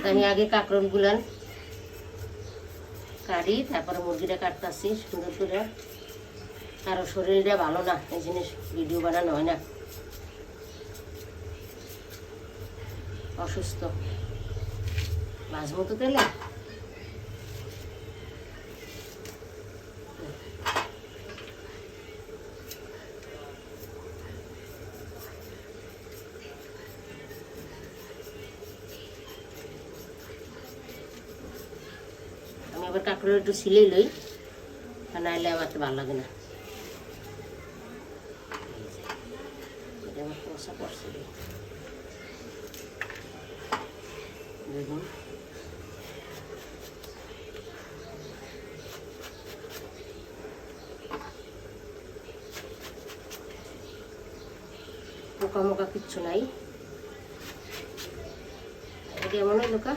আমি আগে কাঁকরোলগুলান কাটি, তারপরে মুরগিটা কাটতেছি সুন্দর করে। কারো শরীরটা ভালো না, এই জিনিস ভিডিও বানানো হয় না, অসুস্থ। ভাজবো তো তেলে। আমি আবার কাঁকড়া একটু সিলেই লই, নাইলে আমার তো ভালো লাগে না। এটা আমার কষা পড়ছে দেখুন। পোকা মোকা কিচ্ছু নাই। এটা এমন হইল কা